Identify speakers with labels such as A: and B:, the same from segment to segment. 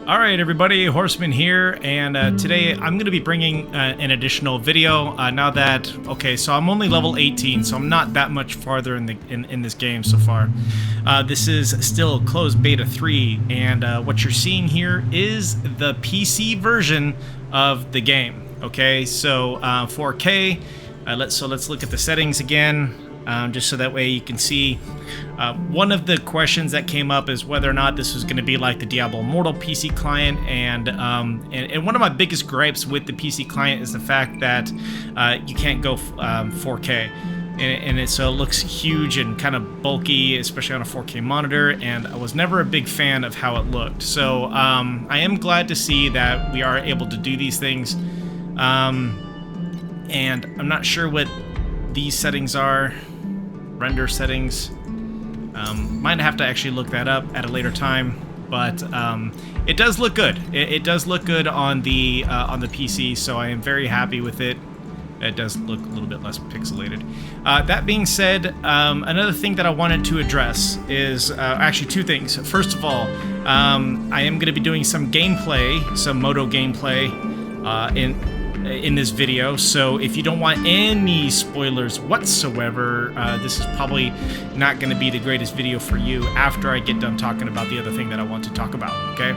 A: All right, everybody, Horseman here, and today I'm going to be bringing an additional video. So I'm only level 18, so I'm not that much farther in this game so far. This is still closed beta 3, and what you're seeing here is the PC version of the game. Okay, so 4K. Let's look at the settings again. Just so that way you can see. One of the questions that came up is whether or not this was going to be like the Diablo Immortal PC client, and one of my biggest gripes with the PC client is the fact that you can't go 4K, so it looks huge and kind of bulky, especially on a 4K monitor, and I was never a big fan of how it looked. So I am glad to see that we are able to do these things, and I'm not sure what these settings are. Render settings. Might have to actually look that up at a later time, but it does look good. It does look good on the PC, so I am very happy with it. It does look a little bit less pixelated. That being said, another thing that I wanted to address is actually two things. First of all, I am going to be doing some gameplay, some Moto gameplay in this video, so if you don't want any spoilers whatsoever, this is probably not going to be the greatest video for you after I get done talking about the other thing that I want to talk about, okay?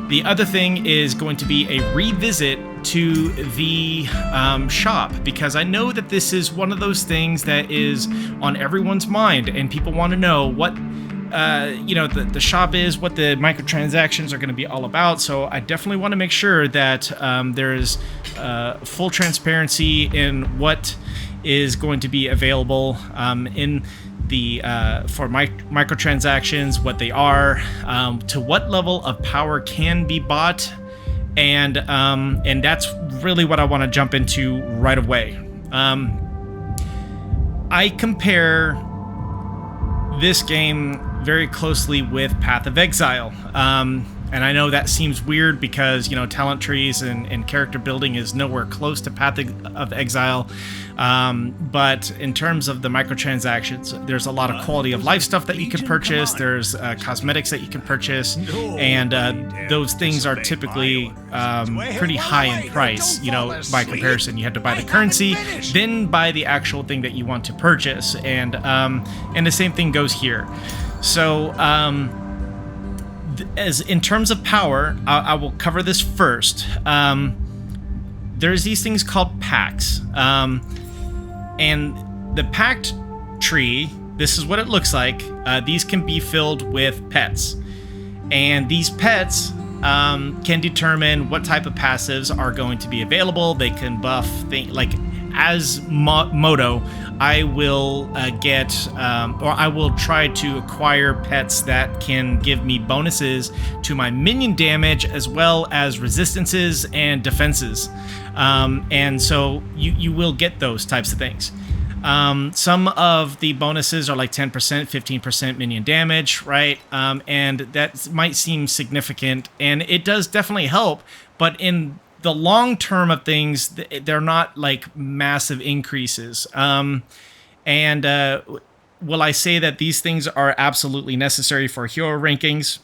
A: The other thing is going to be a revisit to the shop, because I know that this is one of those things that is on everyone's mind, and people want to know what the shop is, what the microtransactions are going to be all about. So I definitely want to make sure that there is full transparency in what is going to be available in the for microtransactions, what they are, to what level of power can be bought, and that's really what I want to jump into right away. I compare this game very closely with Path of Exile. And I know that seems weird because, talent trees and character building is nowhere close to Path of Exile. But in terms of the microtransactions, there's a lot of quality of life stuff that you can purchase. There's cosmetics that you can purchase. And those things are typically pretty high in price, by comparison. You have to buy the currency, then buy the actual thing that you want to purchase. And the same thing goes here. So, as in terms of power, I will cover this first. There's these things called packs, and the packed tree, this is what it looks like. These can be filled with pets, and these pets can determine what type of passives are going to be available. They can buff things like, as Moto, I will I will try to acquire pets that can give me bonuses to my minion damage as well as resistances and defenses. And so you will get those types of things. Some of the bonuses are like 10%, 15% minion damage, right? And that might seem significant, and it does definitely help, but in the long term of things, they're not like massive increases. Will I say that these things are absolutely necessary for hero rankings?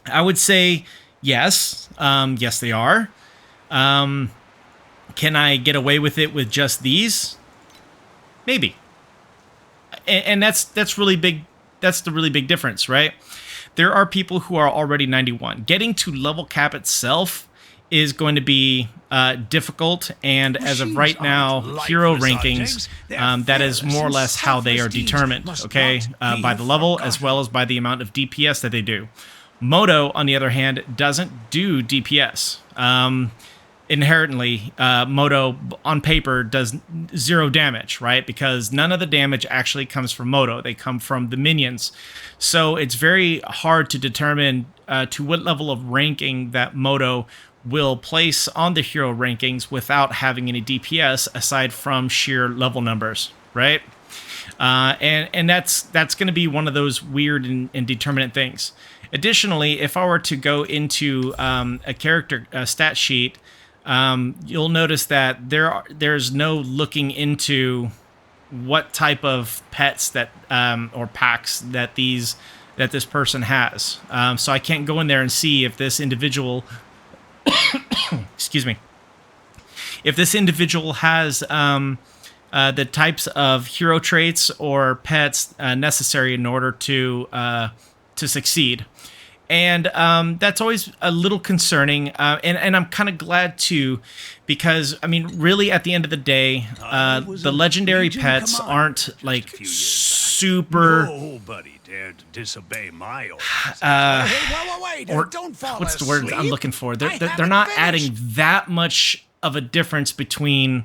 A: I would say yes. Yes, they are. Can I get away with it with just these? Maybe. And that's really big. That's the really big difference, right? There are people who are already 91. Getting to level cap itself is going to be difficult, and as of right now, hero rankings, that is more or less how they are determined, okay? By the level as well as by the amount of DPS that they do. Moto, on the other hand, doesn't do DPS. Inherently, Moto on paper does 0 damage, right? Because none of the damage actually comes from Moto. They come from the minions. So it's very hard to determine to what level of ranking that Moto will place on the hero rankings without having any DPS aside from sheer level numbers, right? And that's going to be one of those weird and determinate things. Additionally, if I were to go into a character stat sheet, you'll notice that there's no looking into what type of pets that or packs that these that this person has. So I can't go in there and see if this individual, excuse me, if this individual has the types of hero traits or pets necessary in order to succeed. And that's always a little concerning, and I'm kind of glad too, because I mean, really, at the end of the day, the legendary pets aren't like super.
B: Nobody dared to disobey my orders.
C: Wait,
A: Or
C: don't fall
A: what's the word I'm
C: asleep.
A: looking for?
C: I
A: They're
C: haven't
A: not
C: finished.
A: adding that much of a difference between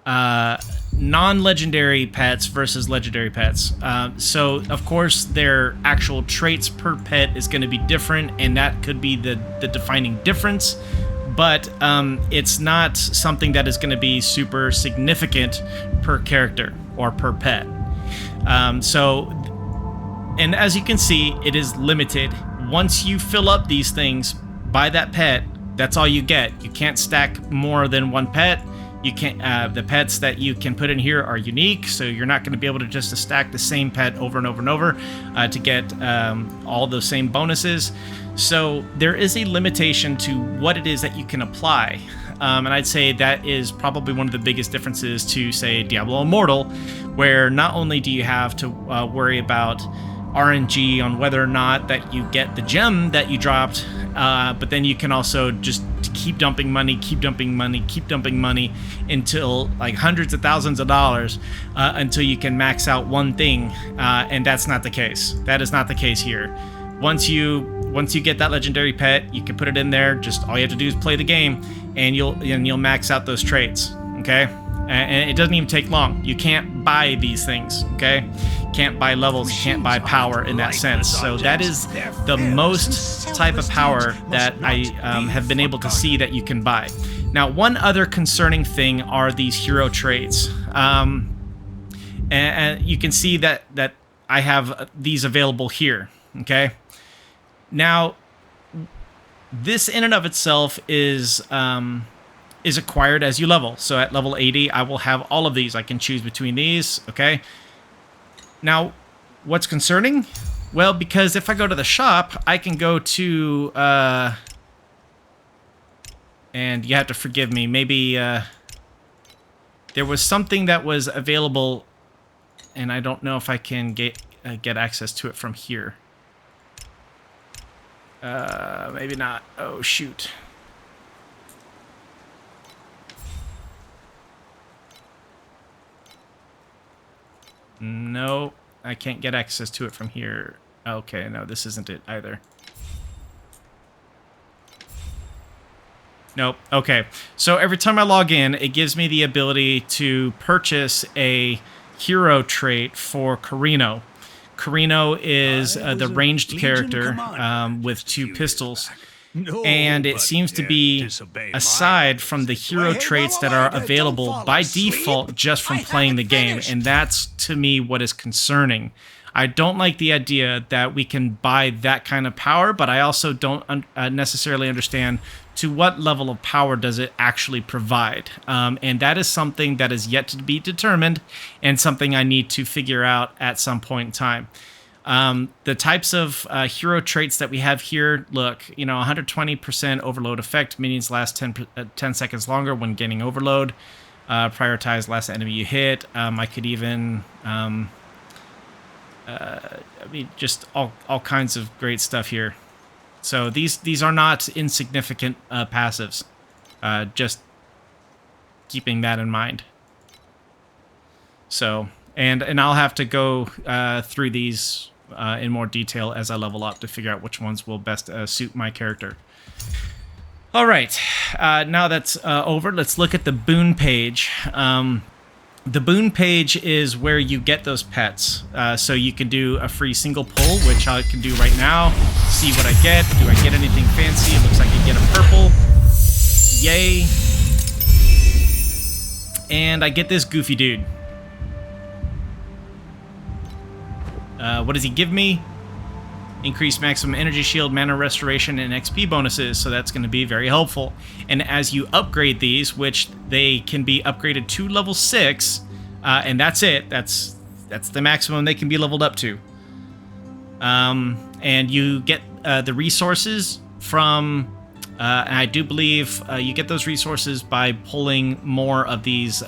A: non-legendary pets versus legendary pets. So of course their actual traits per pet is going to be different, and that could be the defining difference, but it's not something that is going to be super significant per character or per pet. And as you can see, it is limited. Once you fill up these things by that pet, that's all you get. You can't stack more than one pet. You can't. The pets that you can put in here are unique, so you're not going to be able to just stack the same pet over and over and over to get all the same bonuses. So there is a limitation to what it is that you can apply. And I'd say that is probably one of the biggest differences to, say, Diablo Immortal, where not only do you have to worry about RNG on whether or not that you get the gem that you dropped, but then you can also just keep dumping money until like hundreds of thousands of dollars until you can max out one thing, and that's not the case. That is not the case here. Once you get that legendary pet, you can put it in there. Just all you have to do is play the game, and you'll max out those traits. Okay. And it doesn't even take long. You can't buy these things, okay? Can't buy levels, you can't buy power in that sense. So that is the most type of power that I have been able to see that you can buy. Now, one other concerning thing are these hero traits. And you can see that I have these available here, okay? Now, this in and of itself is acquired as you level. So at level 80, I will have all of these. I can choose between these, okay? Now, what's concerning? Well, because if I go to the shop, I can go to, and you have to forgive me, maybe there was something that was available, and I don't know if I can get access to it from here. Maybe not. Oh, shoot. No, I can't get access to it from here. Okay, no, this isn't it either. Nope. Okay, so every time I log in, it gives me the ability to purchase a hero trait for Carino. Carino is the ranged character with 2 pistols. And it seems to be aside from the hero traits that are available by default just from playing the game, and that's to me what is concerning. I don't like the idea that we can buy that kind of power, but I also don't necessarily understand to what level of power does it actually provide. And that is something that is yet to be determined and something I need to figure out at some point in time. The types of hero traits that we have here, look, 120% overload effect, minions last 10 seconds longer when gaining overload. Prioritize last enemy you hit. I could even, just all kinds of great stuff here. So these are not insignificant passives. Just keeping that in mind. So, and I'll have to go through these in more detail as I level up to figure out which ones will best suit my character. All right, now that's over, let's look at the Boon page. The Boon page is where you get those pets. So you can do a free single pull, which I can do right now. See what I get. Do I get anything fancy? It looks like I get a purple. Yay. And I get this goofy dude. What does he give me? Increased maximum energy shield, mana restoration, and XP bonuses, so that's going to be very helpful. And as you upgrade these, which they can be upgraded to level 6, and that's it. That's the maximum they can be leveled up to. And and you get the resources from. And I do believe you get those resources by pulling more of these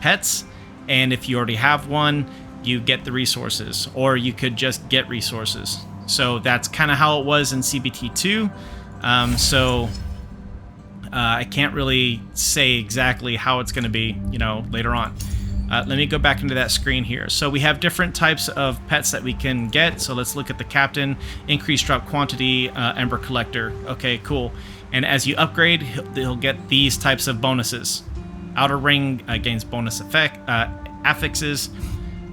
A: pets. And if you already have one, you get the resources, or you could just get resources. So that's kind of how it was in CBT2. I can't really say exactly how it's going to be, later on. Let me go back into that screen here. So we have different types of pets that we can get. So let's look at the captain, increased drop quantity, ember collector. Okay, cool. And as you upgrade, he'll get these types of bonuses. Outer ring gains bonus affixes,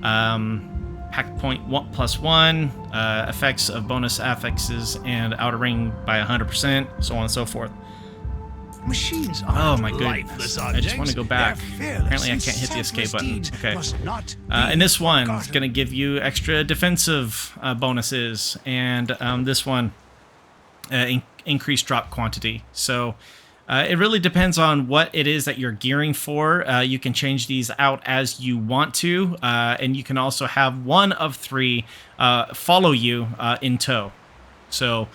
A: pack point +1, effects of bonus affixes, and outer ring by 100%, so on and so forth.
B: Machines
A: Oh
B: aren't
A: my
B: lifeless
A: goodness. I just want to go back. Apparently I can't hit the escape button. Okay. And this one is going to give you extra defensive bonuses, and this one increased drop quantity. So it really depends on what it is that you're gearing for. You can change these out as you want to, and you can also have one of 3 follow you in tow. So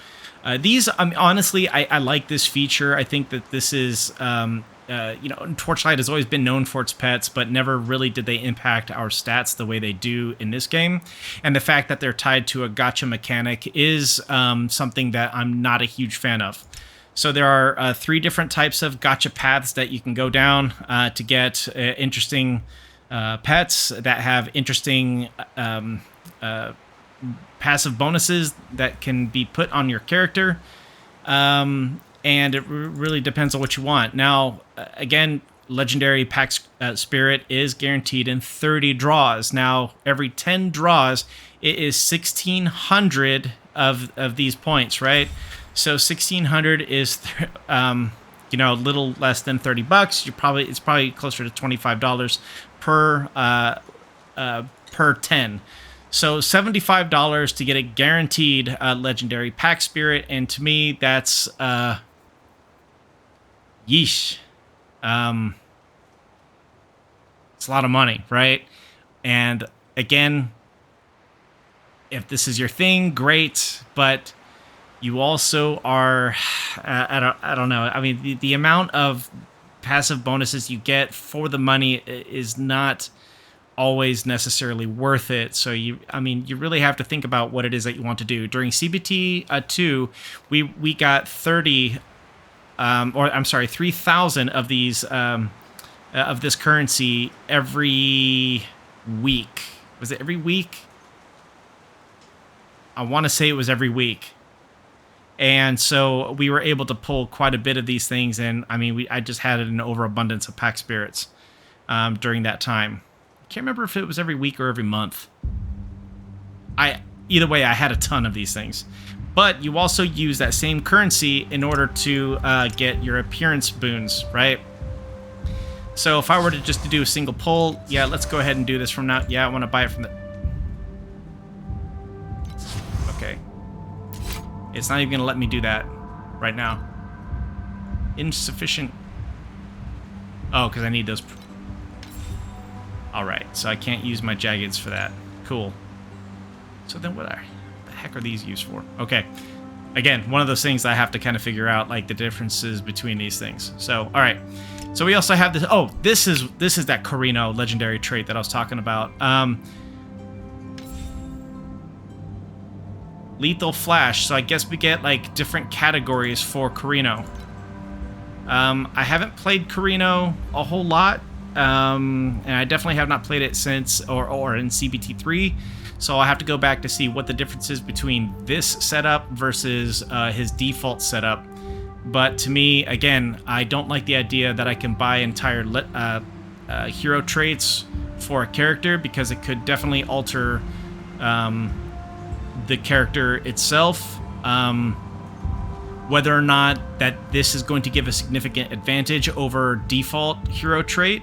A: these, honestly, I like this feature. I think that this is, Torchlight has always been known for its pets, but never really did they impact our stats the way they do in this game. And the fact that they're tied to a gacha mechanic is something that I'm not a huge fan of. So there are 3 different types of gacha paths that you can go down to get interesting pets that have interesting passive bonuses that can be put on your character, and it really depends on what you want. Now, again, legendary pack spirit is guaranteed in 30 draws. Now, every 10 draws, it is 1,600 of these points, right? So 1,600 is a little less than $30. It's probably closer to $25 per 10. So $75 to get a guaranteed legendary pack spirit, and to me, that's yeesh. It's a lot of money, right? And again, if this is your thing, great, but you also are, I don't know. I mean, the amount of passive bonuses you get for the money is not always necessarily worth it. So you really have to think about what it is that you want to do. During CBT 2, we got 3,000 of these of this currency every week. Was it every week? I want to say it was every week. And so we were able to pull quite a bit of these things, and I just had an overabundance of pack spirits during that time. I can't remember if it was every week or every month. Either way, I had a ton of these things. But you also use that same currency in order to get your appearance boons, right? So if I were to just do a single pull, yeah, let's go ahead and do this from now. Yeah, I want to buy it from the... Okay. It's not even going to let me do that right now. Insufficient. Oh, because I need those... Alright, so I can't use my jaggeds for that. Cool. So then what the heck are these used for? Okay. Again, one of those things that I have to kind of figure out, like the differences between these things. So, alright. So we also have this... Oh, this is that Carino legendary trait that I was talking about. Lethal Flash. So I guess we get, like, different categories for Carino. I haven't played Carino a whole lot. And I definitely have not played it since, or in CBT3, so I'll have to go back to see what the difference is between this setup versus his default setup. But to me, again, I don't like the idea that I can buy entire hero traits for a character, because it could definitely alter the character itself. Whether or not that this is going to give a significant advantage over default hero trait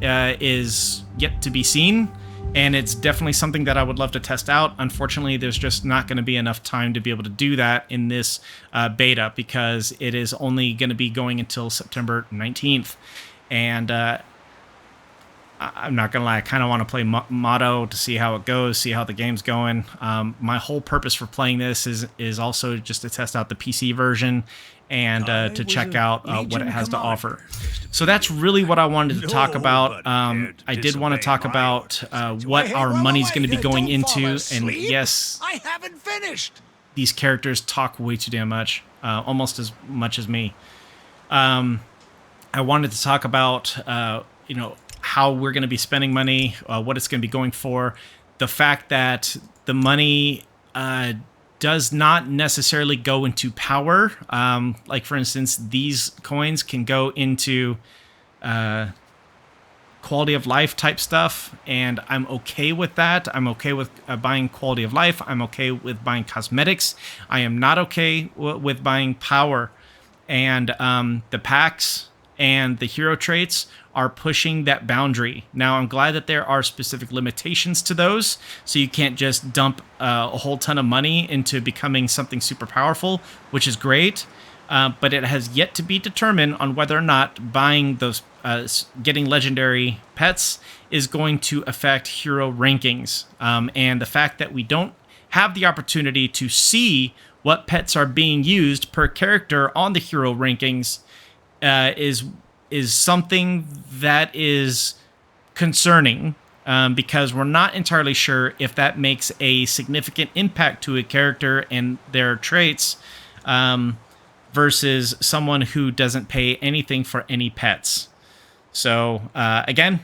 A: is yet to be seen, and it's definitely something that I would love to test out. Unfortunately, there's just not going to be enough time to be able to do that in this beta, because it is only going to be going until September 19th. And I'm not gonna lie, I kind of want to play Moto to see how it goes, see how the game's going. My whole purpose for playing this is also just to test out the PC version and to check out what it has to offer. So that's really what I wanted to talk about. I did want to talk about what our money's going to be going into, and yes,
C: I haven't finished.
A: these characters talk way too damn much, almost as much as me. I wanted to talk about, you know, how we're going to be spending money, what it's going to be going for, the fact that the money does not necessarily go into power. Like, for instance, these coins can go into quality of life type stuff, and I'm okay with that. I'm okay with buying quality of life. I'm okay with buying cosmetics. I am not okay with buying power. And the packs and the hero traits are pushing that boundary. Now, I'm glad that there are specific limitations to those, so you can't just dump a whole ton of money into becoming something super powerful, which is great, but it has yet to be determined on whether or not buying those, getting legendary pets is going to affect hero rankings. And the fact that we don't have the opportunity to see what pets are being used per character on the hero rankings is something that is concerning, because we're not entirely sure if that makes a significant impact to a character and their traits versus someone who doesn't pay anything for any pets. So again,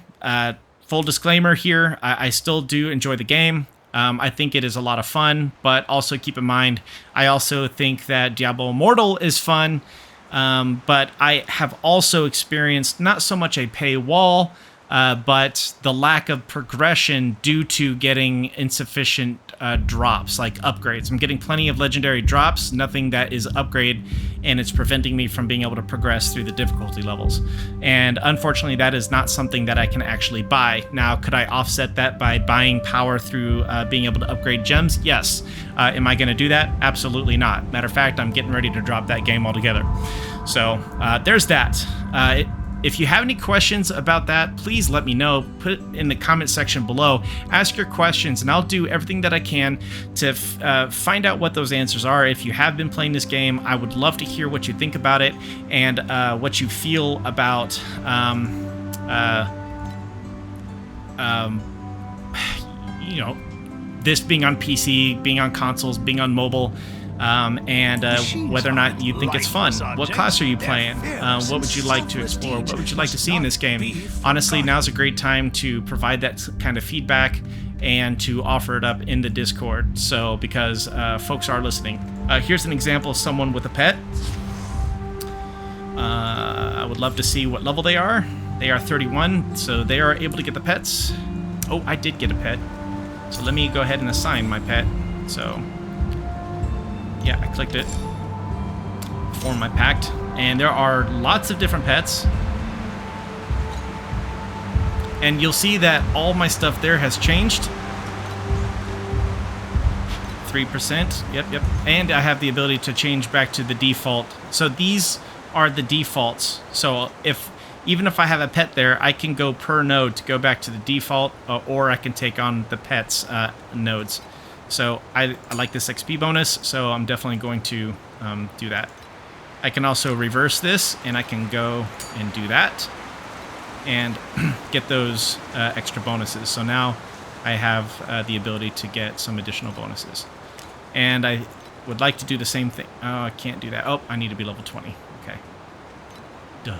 A: full disclaimer here, I still do enjoy the game. I think it is a lot of fun, but also keep in mind, I also think that Diablo Immortal is fun. But I have also experienced not so much a paywall, but the lack of progression due to getting insufficient drops, like upgrades. I'm getting plenty of legendary drops, nothing that is upgrade, and it's preventing me from being able to progress through the difficulty levels. And unfortunately, that is not something that I can actually buy. Now, could I offset that by buying power through being able to upgrade gems? Yes. Am I going to do that? Absolutely not. Matter of fact, I'm getting ready to drop that game altogether. So there's that. If you have any questions about that, please let me know. Put it in the comment section below. Ask your questions, and I'll do everything that I can to find out what those answers are. If you have been playing this game, I would love to hear what you think about it and what you feel about you know, this being on PC, being on consoles, being on mobile. And whether or not you think it's fun. What class are you playing? What would you like to explore? What would you like to see in this game? Honestly, now's a great time to provide that kind of feedback and to offer it up in the Discord. So, because folks are listening. Here's an example of someone with a pet. I would love to see what level they are. They are 31, so they are able to get the pets. Oh, I did get a pet. So let me go ahead and assign my pet. So... yeah, I clicked it. Form my pact. And there are lots of different pets. And you'll see that all my stuff there has changed. 3%. Yep. And I have the ability to change back to the default. So these are the defaults. So even if I have a pet there, I can go per node to go back to the default, or I can take on the pets nodes. So I like this XP bonus, so I'm definitely going to do that. I can also reverse this, and I can go and do that and get those extra bonuses. So now I have the ability to get some additional bonuses. And I would like to do the same thing. Oh, I can't do that. Oh, I need to be level 20. Okay. Duh.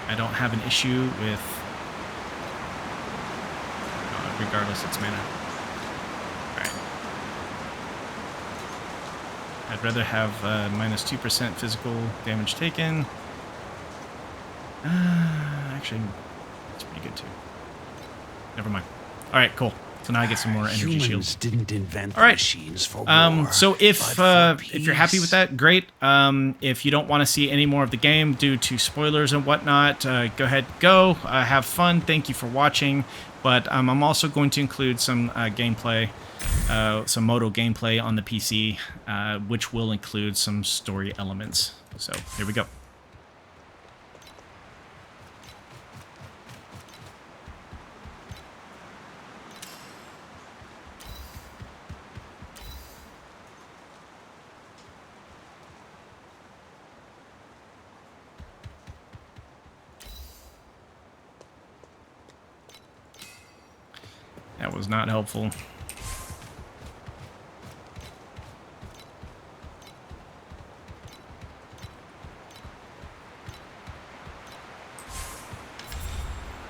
A: I don't have an issue with... regardless, it's mana. Alright. I'd rather have minus 2% physical damage taken. Actually, that's pretty good too. Never mind. Alright, cool. So now I get some more energy shields.
C: Didn't invent machines for war,
A: so if you're happy with that, great. If you don't want to see any more of the game due to spoilers and whatnot, go ahead, go. Have fun. Thank you for watching. But I'm also going to include some gameplay, some Moto gameplay on the PC, which will include some story elements. So here we go. was not helpful.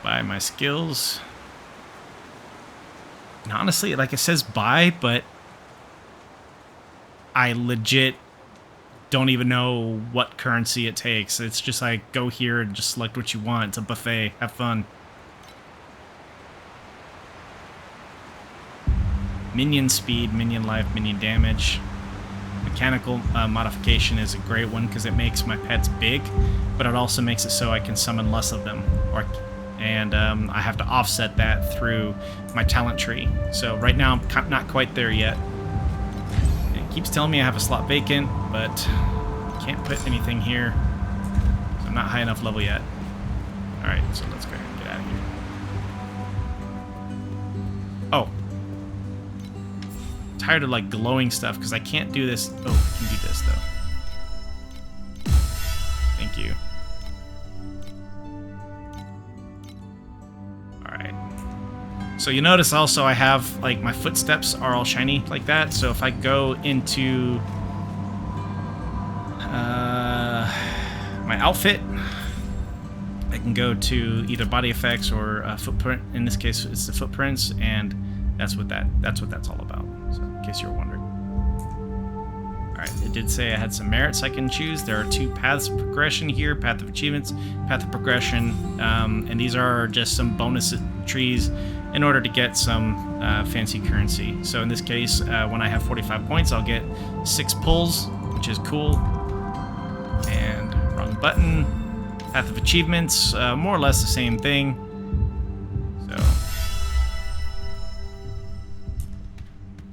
A: Buy my skills. And honestly, like it says buy, but I legit don't even know what currency it takes. It's just like, go here and just select what you want. It's a buffet. Have fun. Minion speed, minion life, minion damage. Mechanical modification is a great one because it makes my pets big, but it also makes it so I can summon less of them. And I have to offset that through my talent tree. So right now I'm not quite there yet. It keeps telling me I have a slot vacant, but can't put anything here. So I'm not high enough level yet. Alright, so let's go ahead and get out of here. Oh. Tired of like glowing stuff because I can't do this. Oh, I can do this though. Thank you. Alright. So you notice also I have like my footsteps are all shiny like that. So if I go into my outfit, I can go to either body effects or footprint. In this case, it's the footprints, and that's what that's all about. So, in case you were wondering. All right, it did say I had some merits I can choose. There are 2 paths of progression here: path of achievements, path of progression, and these are just some bonus trees in order to get some fancy currency. So in this case, when I have 45 points, I'll get 6 pulls, which is cool. And wrong button. Path of achievements, more or less the same thing. So,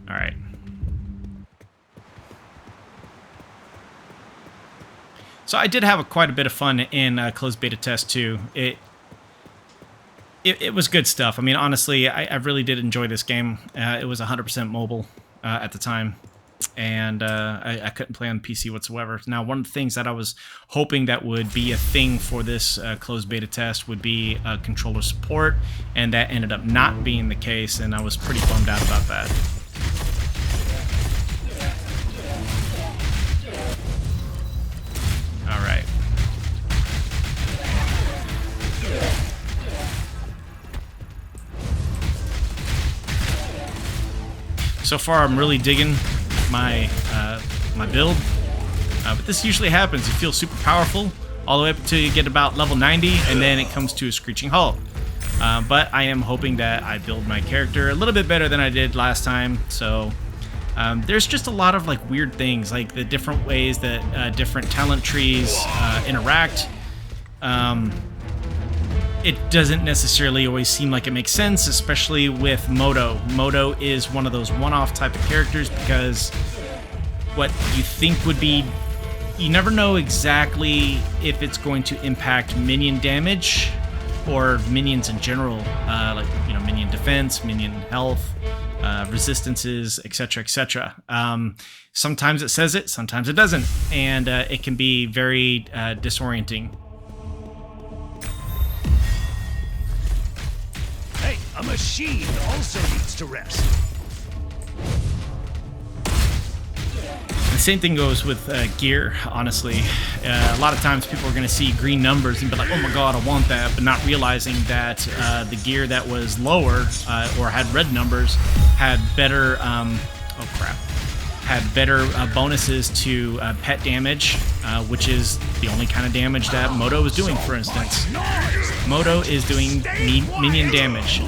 A: all right. So I did have quite a bit of fun in closed beta test 2. It was good stuff. I mean, honestly, I really did enjoy this game. It was 100% mobile at the time. And I couldn't play on PC whatsoever. Now, one of the things that I was hoping that would be a thing for this closed beta test would be controller support, and that ended up not being the case, and I was pretty bummed out about that. All right. So far, I'm really digging my build, but this usually happens. You feel super powerful all the way up until you get about level 90, and then it comes to a screeching halt. But I am hoping that I build my character a little bit better than I did last time. So there's just a lot of like weird things, like the different ways that different talent trees interact. It doesn't necessarily always seem like it makes sense, especially with Moto. Moto is one of those one-off type of characters because what you think would be, you never know exactly if it's going to impact minion damage or minions in general, like, you know, minion defense, minion health, resistances, etc., etc. Sometimes it says it, sometimes it doesn't, and it can be very disorienting.
C: Hey, a machine also needs to rest.
A: The same thing goes with gear, honestly. A lot of times people are going to see green numbers and be like, oh my god, I want that, but not realizing that the gear that was lower or had red numbers had better, had better bonuses to pet damage, which is the only kind of damage that Moto is doing, for instance. Moto is doing minion damage.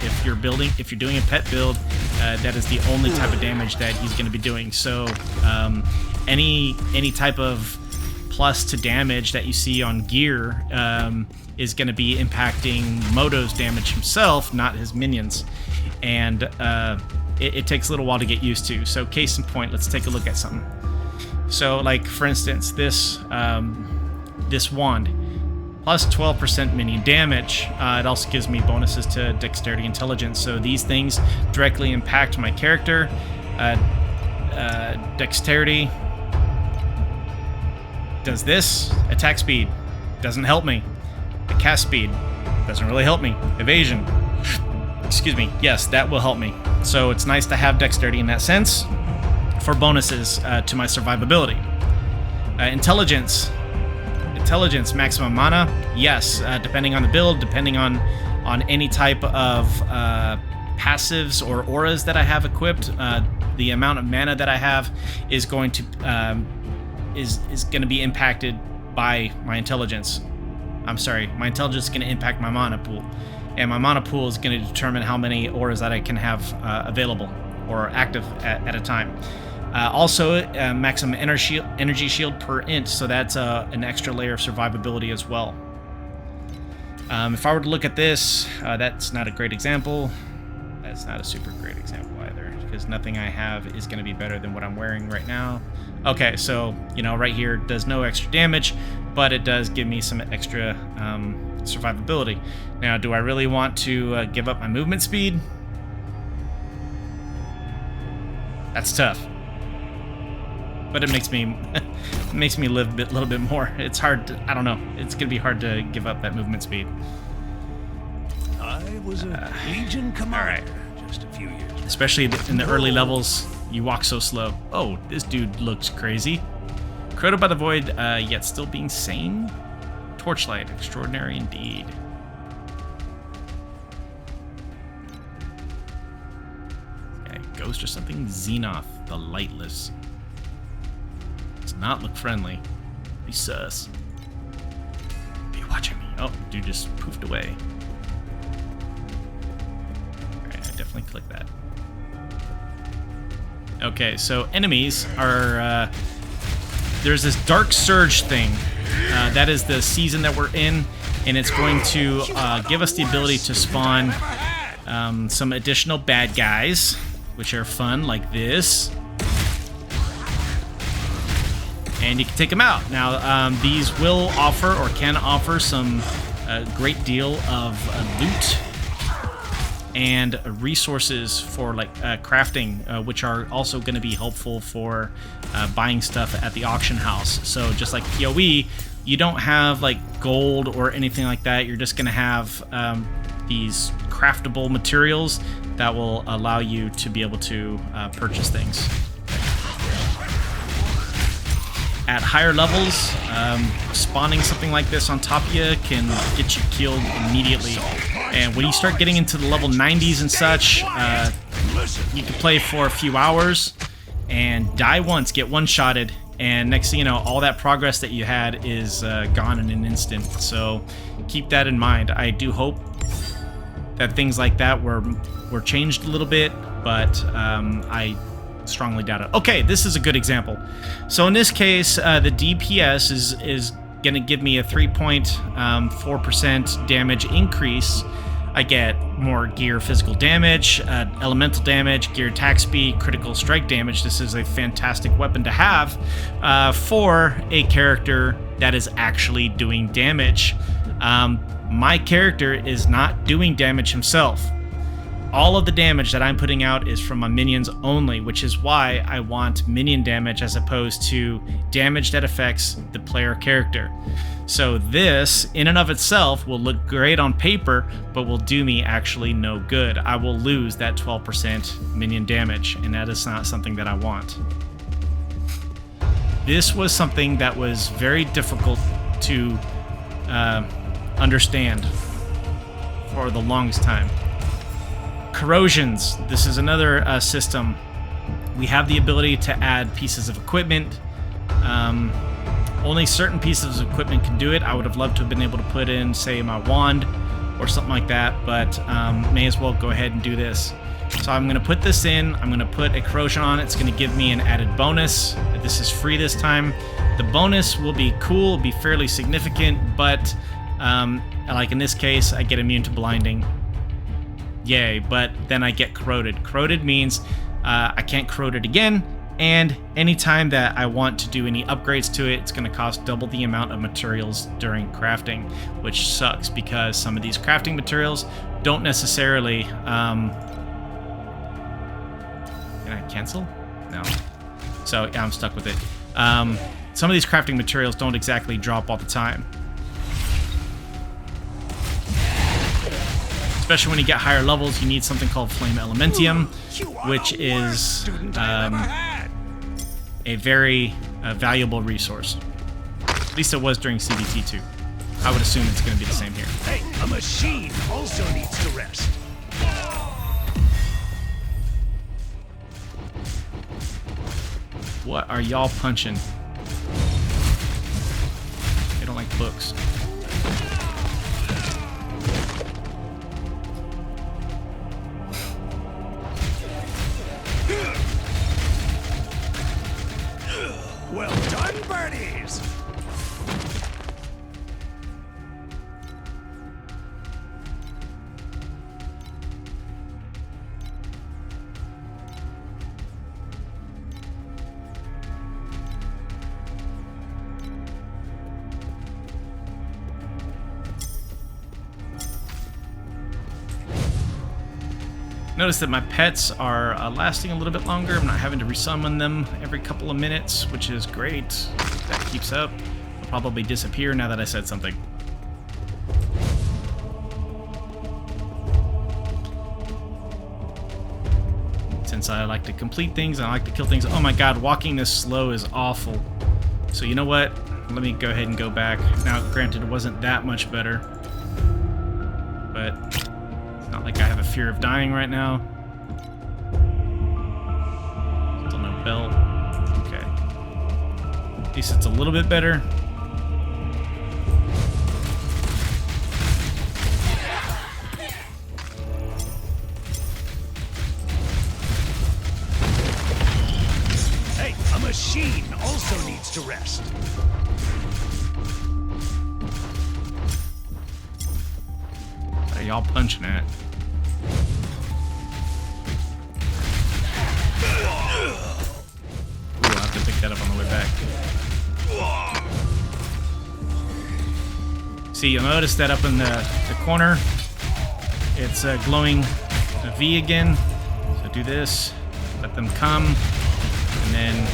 A: If you're doing a pet build, that is the only type of damage that he's going to be doing. So any type of plus to damage that you see on gear is going to be impacting Moto's damage himself, not his minions. And it takes a little while to get used to. So case in point, let's take a look at something. So like, for instance, this wand, plus 12% minion damage. It also gives me bonuses to dexterity, intelligence. So these things directly impact my character. Dexterity does this. Attack speed doesn't help me. The cast speed doesn't really help me. Evasion excuse me, yes, that will help me. So it's nice to have dexterity in that sense for bonuses to my survivability. Intelligence, maximum mana, yes, depending on the build, depending on any type of passives or auras that I have equipped, the amount of mana that I have is going to be impacted by my intelligence. I'm sorry, my intelligence is going to impact my mana pool, and my mana pool is going to determine how many auras that I can have available or active at a time. Also, maximum energy shield per int, so that's an extra layer of survivability as well. If I were to look at this, that's not a great example. That's not a super great example either, because nothing I have is going to be better than what I'm wearing right now. Okay, so, you know, right here does no extra damage, but it does give me some extra survivability. Now, do I really want to give up my movement speed? That's tough. But it makes me live a little bit more. It's hard to, I don't know. It's gonna be hard to give up that movement speed.
C: I was a Legion commander just a few years ago.
A: Especially in the early levels, you walk so slow. Oh, this dude looks crazy. Corroded by the void, yet still being sane. Torchlight, extraordinary indeed. Okay, ghost or something. Xenoth, the lightless. Does not look friendly. Be sus. Are you watching me? Oh, dude just poofed away. Alright, I definitely clicked that. Okay, so enemies are, there's this Dark Surge thing. That is the season that we're in, and it's going to give us the ability to spawn some additional bad guys, which are fun, like this. And you can take them out. Now, these will offer, or can offer, some great deal of loot and resources for like crafting, which are also going to be helpful for buying stuff at the auction house. So just like PoE, you don't have like gold or anything like that. You're just going to have these craftable materials that will allow you to be able to purchase things. At higher levels, spawning something like this on top of you can get you killed immediately. And when you start getting into the level 90s and such, you can play for a few hours and die once, get one-shotted, and next thing you know, all that progress that you had is gone in an instant. So keep that in mind. I do hope that things like that were changed a little bit, but I strongly doubt it. Okay, this is a good example. So in this case, the DPS is going to give me a 3.4% damage increase. I get more gear physical damage, elemental damage, gear attack speed, critical strike damage. This is a fantastic weapon to have for a character that is actually doing damage. My character is not doing damage himself. All of the damage that I'm putting out is from my minions only, which is why I want minion damage as opposed to damage that affects the player character. So this, in and of itself, will look great on paper, but will do me actually no good. I will lose that 12% minion damage, and that is not something that I want. This was something that was very difficult to understand for the longest time. Corrosions. This is another system. We have the ability to add pieces of equipment. Only certain pieces of equipment can do it. I would have loved to have been able to put in, say, my wand or something like that, but may as well go ahead and do this. So I'm going to put this in. I'm going to put a corrosion on it. It's going to give me an added bonus. This is free this time. The bonus will be cool, will be fairly significant, but like in this case, I get immune to blinding. Yay, but then I get corroded. Corroded means I can't corrode it again, and anytime that I want to do any upgrades to it, it's going to cost double the amount of materials during crafting, which sucks because some of these crafting materials don't necessarily... Can I cancel? No. So yeah, I'm stuck with it. Some of these crafting materials don't exactly drop all the time. Especially when you get higher levels, you need something called Flame Elementium, which is a very valuable resource. At least it was during CBT2. I would assume it's going to be the same here.
C: Hey, a machine also needs to rest.
A: What are y'all punching? They don't like books.
C: Well done, birdies!
A: Notice that my pets are lasting a little bit longer. I'm not having to resummon them every couple of minutes, which is great. If that keeps up. They'll probably disappear now that I said something. Since I like to complete things, I like to kill things. Oh my god, walking this slow is awful. So you know what? Let me go ahead and go back. Now, granted, it wasn't that much better. But it's not like I have a fear of dying right now. Still no belt. Okay. At least it's a little bit better.
C: Hey, a machine also needs to rest.
A: What are y'all punching at? Ooh, I'll have to pick that up on the way back. See, you'll notice that up in the corner, it's glowing a V again. So do this, let them come, and then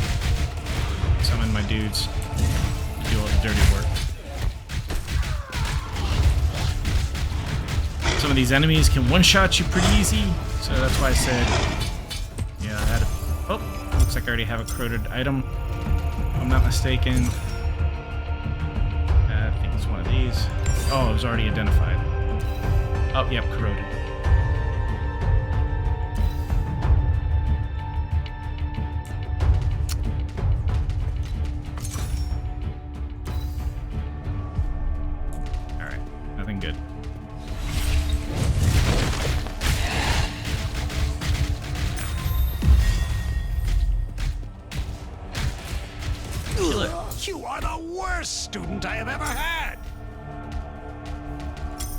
A: summon my dudes to do all the dirty work. Some of these enemies can one-shot you pretty easy, so that's why I said, yeah, I had a... Oh, looks like I already have a corroded item, if I'm not mistaken. I think it's one of these. Oh, it was already identified. Oh, yep, corroded. Alright, nothing good.
C: You are the worst student I have ever had.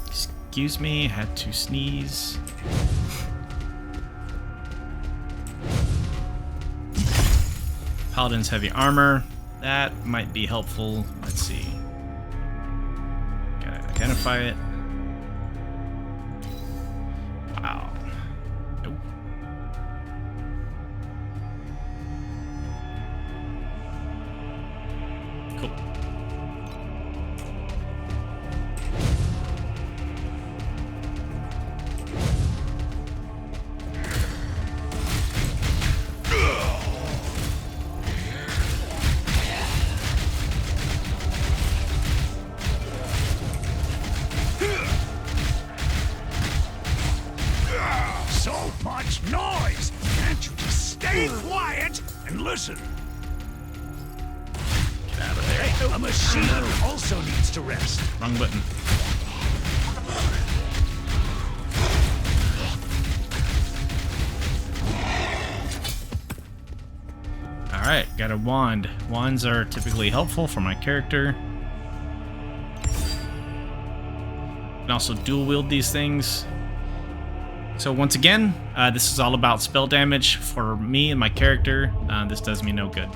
A: Excuse me, had to sneeze. Paladin's heavy armor. That might be helpful. Let's see. Gotta identify it. Wow. Nope. Cool.
C: So much noise! Can't you just stay quiet and listen?
A: Get out of there.
C: Hey, a machine also needs to rest.
A: Wrong button. Alright, got a wand. Wands are typically helpful for my character. Can also dual wield these things. So once again, this is all about spell damage for me and my character. This does me no good.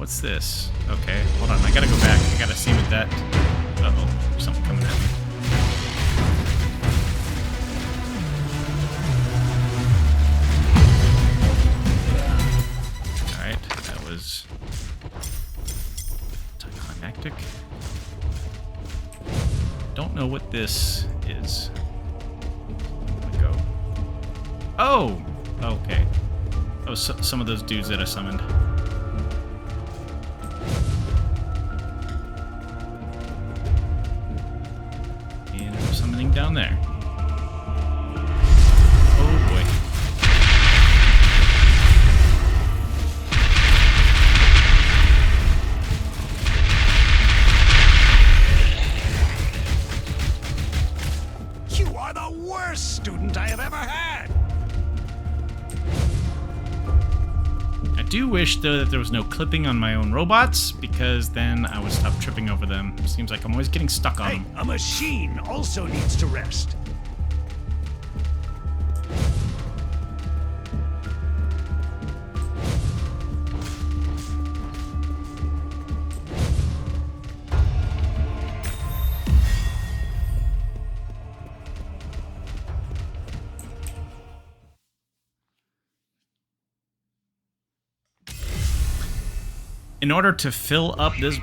A: what's this? Okay, hold on. I gotta go back. I gotta see what that... Uh-oh, there's something coming at me. Alright, that was... anticlimactic. Don't know what this is. Let me go. Oh! Okay. That was some of those dudes that I summoned. And I'm summoning down there. Oh boy.
C: You are the worst student I have ever had.
A: I do wish, though, that there was no clipping on my own robots, because then I would stop tripping over them. Seems like I'm always getting stuck on
C: Hey,
A: them.
C: a machine also needs to rest.
A: In order to fill up this...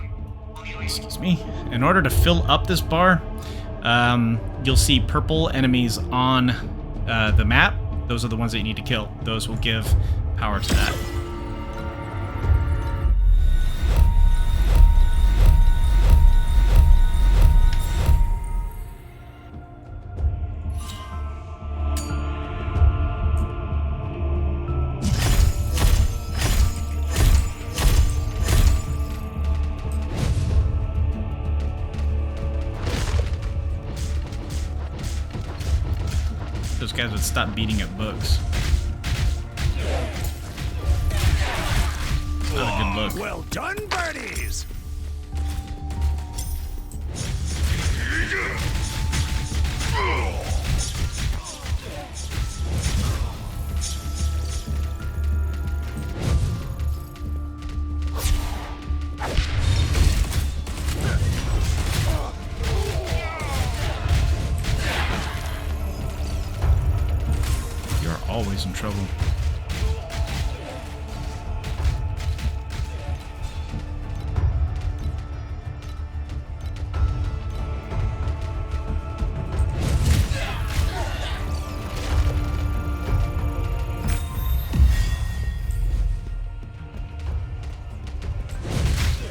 A: Excuse me. In order to fill up this bar, you'll see purple enemies on the map. Those are the ones that you need to kill. Those will give power to that. Those guys would stop beating at books. Not a good look.
C: Well done, birdies!
A: You're always in trouble.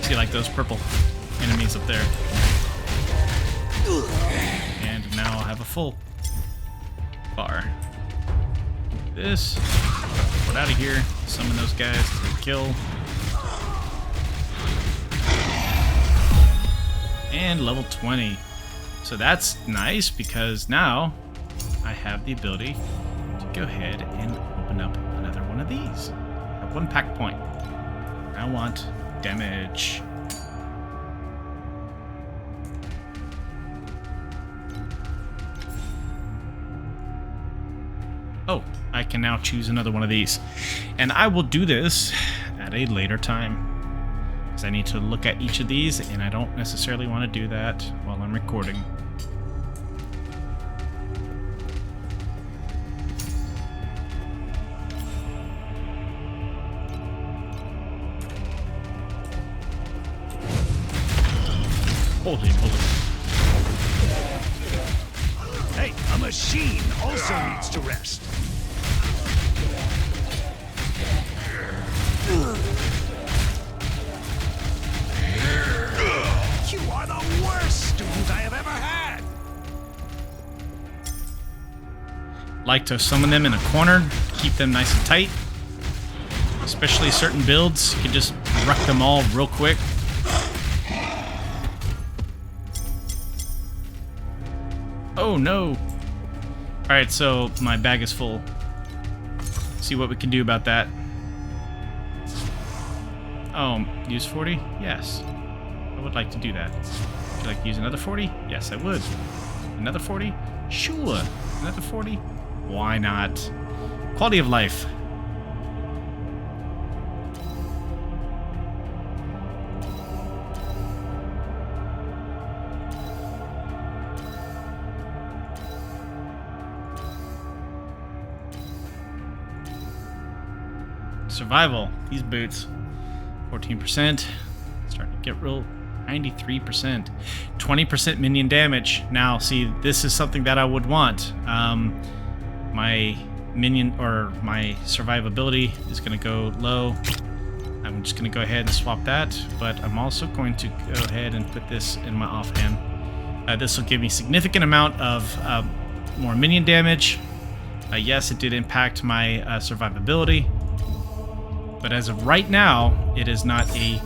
A: See, like those purple enemies up there. And now I'll have a full bar. This. Get out of here. Summon those guys to kill. And level 20. So that's nice because now I have the ability to go ahead and open up another one of these. I have one pack point. I want damage. Oh, I can now choose another one of these. And I will do this at a later time. Because I need to look at each of these, and I don't necessarily want to do that while I'm recording. Holy moly.
C: Hey, a machine also needs to rest. You are the worst student I have ever had.
A: Like to summon them in a corner, keep them nice and tight. Especially certain builds, you can just wreck them all real quick. Oh no! Alright, so my bag is full. See what we can do about that. Oh, use 40? Yes. I would like to do that. Would you like to use another 40? Yes, I would. Another 40? Sure. Another 40? Why not? Quality of life. survival. These boots, 14%. Starting to get real. 93%. 20% minion damage. Now, see, this is something that I would want. My minion or my survivability is going to go low. I'm just going to go ahead and swap that, but I'm also going to go ahead and put this in my offhand. This will give me significant amount of more minion damage. Yes, it did impact my survivability, but as of right now, it is not a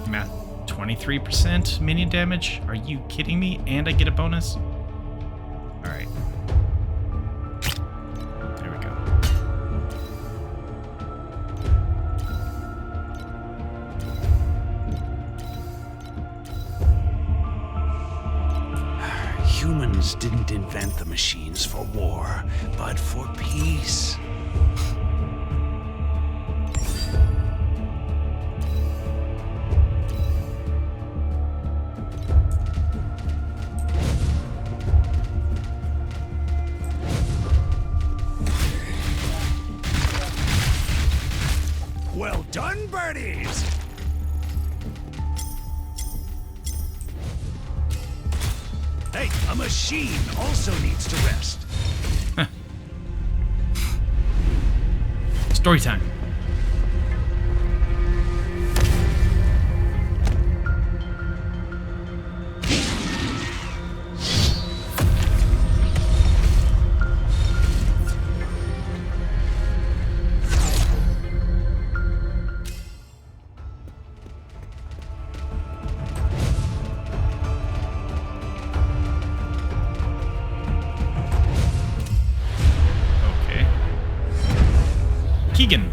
A: 23% minion damage. Are you kidding me? And I get a bonus? All right. There we go.
C: Humans didn't invent the machines for war, but for peace. Well done, birdies! Hey, a machine also needs to rest.
A: Story time. Keegan.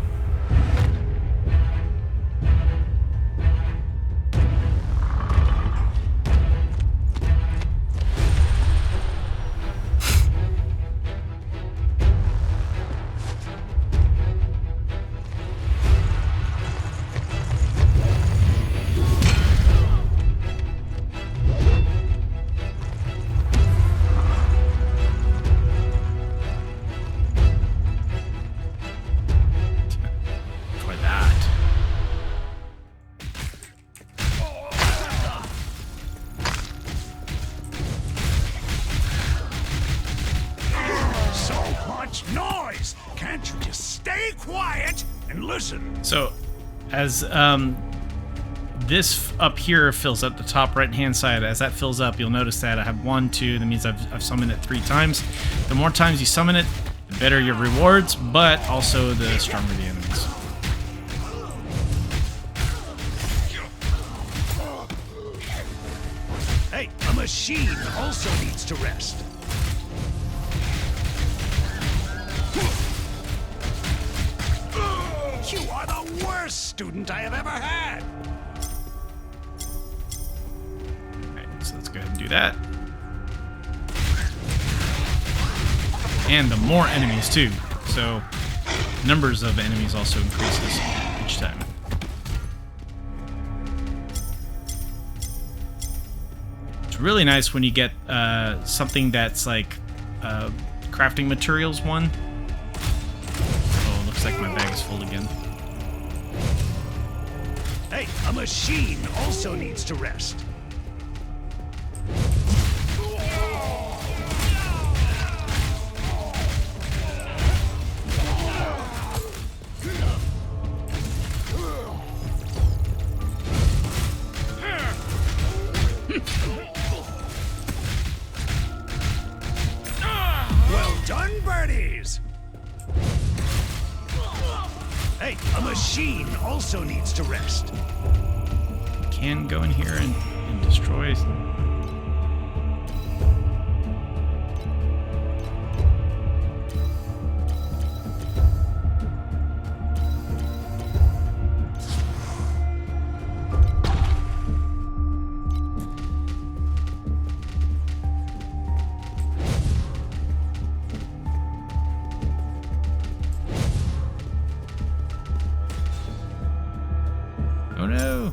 C: Noise! Can't you just stay quiet and listen?
A: So, as this up here fills up, the top right-hand side, as that fills up, you'll notice that I have 1, 2. That means I've summoned it 3 times. The more times you summon it, the better your rewards, but also the stronger the enemies.
C: Hey, a machine also needs to rest. You are the worst student I have ever had!
A: Alright, so let's go ahead and do that. And the more enemies too. So numbers of enemies also increases each time. It's really nice when you get something that's like crafting materials one. Oh, looks like my bag is full again.
C: Hey, a machine also needs to rest. Well done, birdies! Hey, a machine also needs to rest.
A: Can go in here and destroy. Oh no!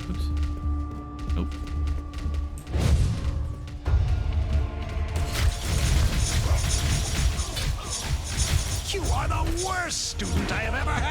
A: Oops. Oh.
C: You are the worst student I have ever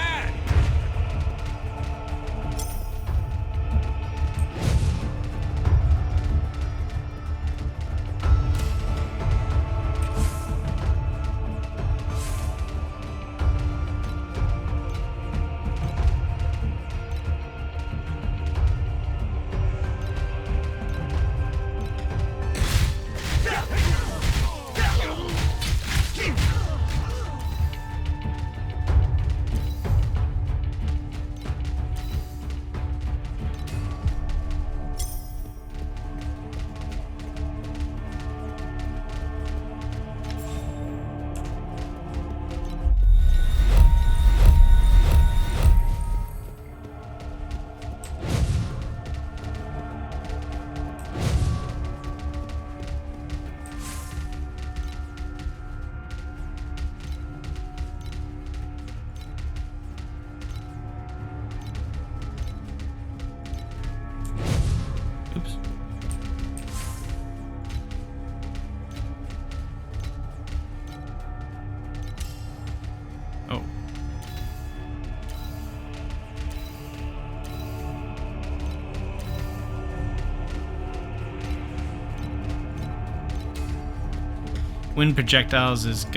A: Wind projectiles is a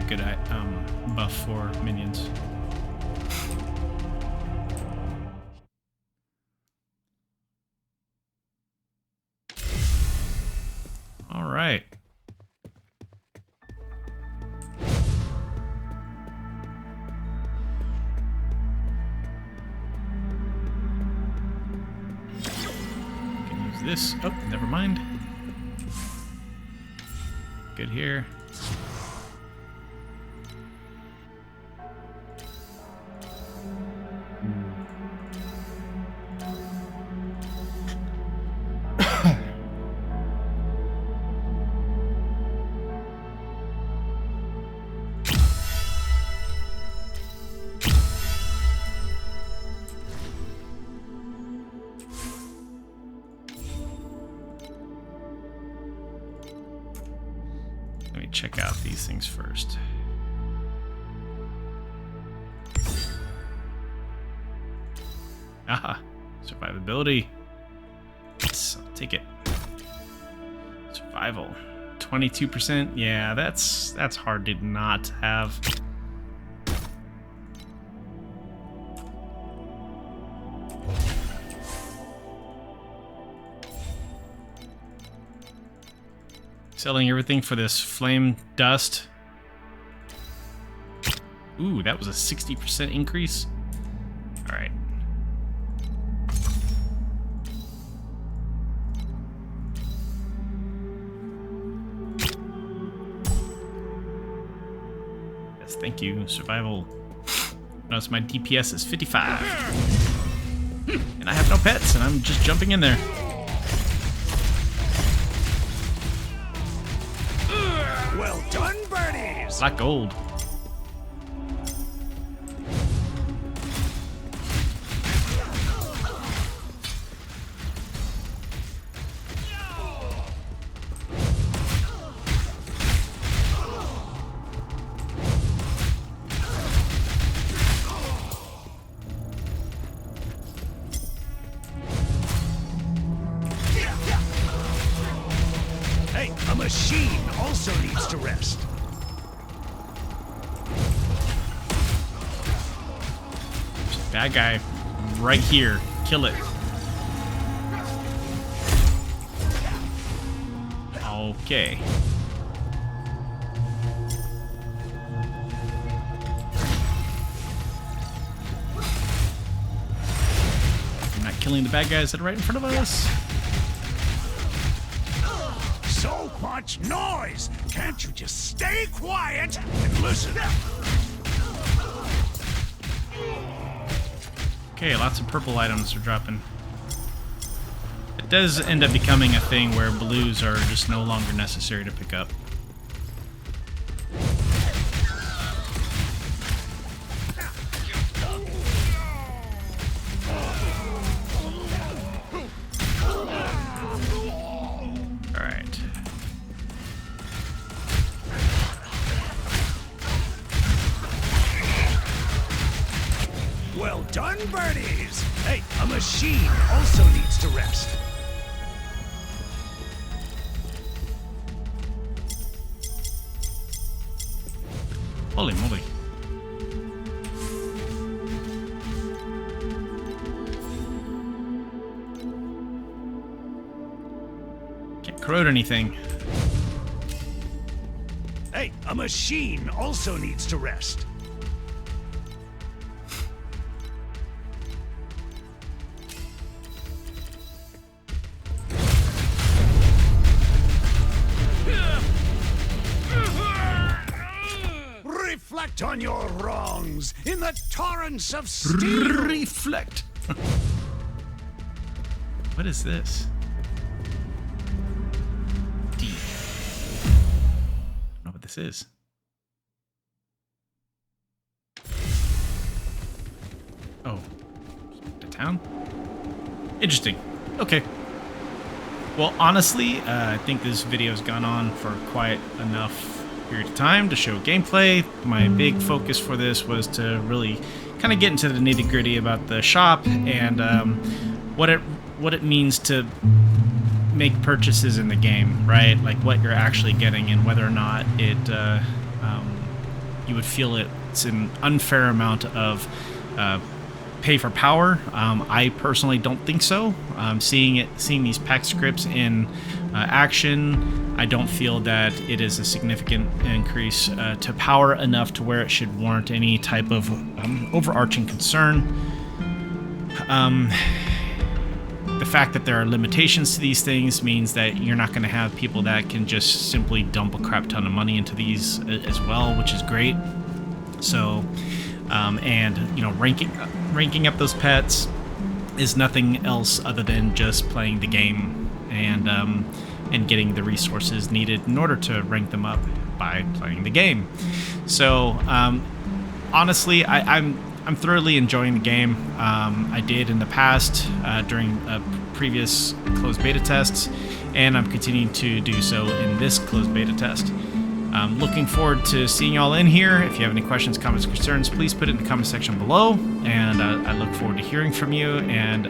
A: good buff for minions. All right. Can use this. Oh, never mind. Good here. Let me check out these things first. Aha, survivability. Yes, I'll take it. Survival, 22%. Yeah, that's hard to not have. Selling everything for this flame dust. Ooh, that was a 60% increase. All right. Yes, thank you. Survival. Notice my DPS is 55. And I have no pets, and I'm just jumping in there.
C: Well done, birdies!
A: Black gold.
C: Hey, a machine also needs to rest.
A: Bad guy right here. Kill it. Okay. We're not killing the bad guys that are right in front of us.
C: So much noise! Can't you just stay quiet and listen?
A: Okay, lots of purple items are dropping. It does end up becoming a thing where blues are just no longer necessary to pick up. Alright.
C: Well done, birdies! Hey, a machine also needs to rest.
A: Holy moly. Can't corrode anything.
C: Hey, a machine also needs to rest. Reflect on your wrongs in the torrents of steel.
A: Reflect. What is this? D. I don't know what this is. Oh, the town? Interesting. Okay. Well, honestly, I think this video has gone on for quite enough period of time to show gameplay. My big focus for this was to really kind of get into the nitty-gritty about the shop and what it means to make purchases in the game, right? Like what you're actually getting and whether or not it you would feel it's an unfair amount of pay for power. I personally don't think so. Seeing these pack scripts in action, I don't feel that it is a significant increase to power enough to where it should warrant any type of overarching concern. The fact that there are limitations to these things means that you're not going to have people that can just simply dump a crap ton of money into these as well, which is great. So, and you know, ranking up those pets is nothing else other than just playing the game and getting the resources needed in order to rank them up by playing the game. So, honestly, I'm thoroughly enjoying the game. I did in the past during previous closed beta tests, and I'm continuing to do so in this closed beta test. I'm looking forward to seeing y'all in here. If you have any questions, comments, concerns, please put it in the comment section below, and I look forward to hearing from you and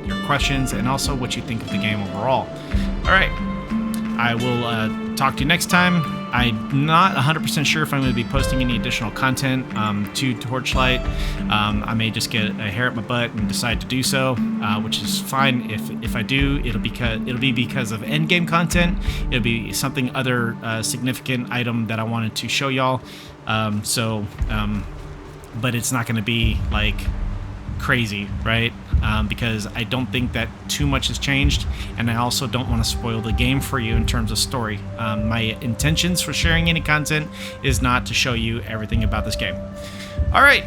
A: your questions and also what you think of the game overall. All right, I will talk to you next time. I'm not 100% sure if I'm going to be posting any additional content to Torchlight. I may just get a hair up my butt and decide to do so, which is fine. If I do, it'll be because of endgame content. It'll be something other significant item that I wanted to show y'all. But it's not going to be like crazy, right? Because I don't think that too much has changed, and I also don't want to spoil the game for you in terms of story. My intentions for sharing any content is not to show you everything about this game. All right,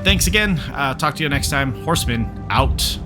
A: thanks again. Talk to you next time. Horseman out.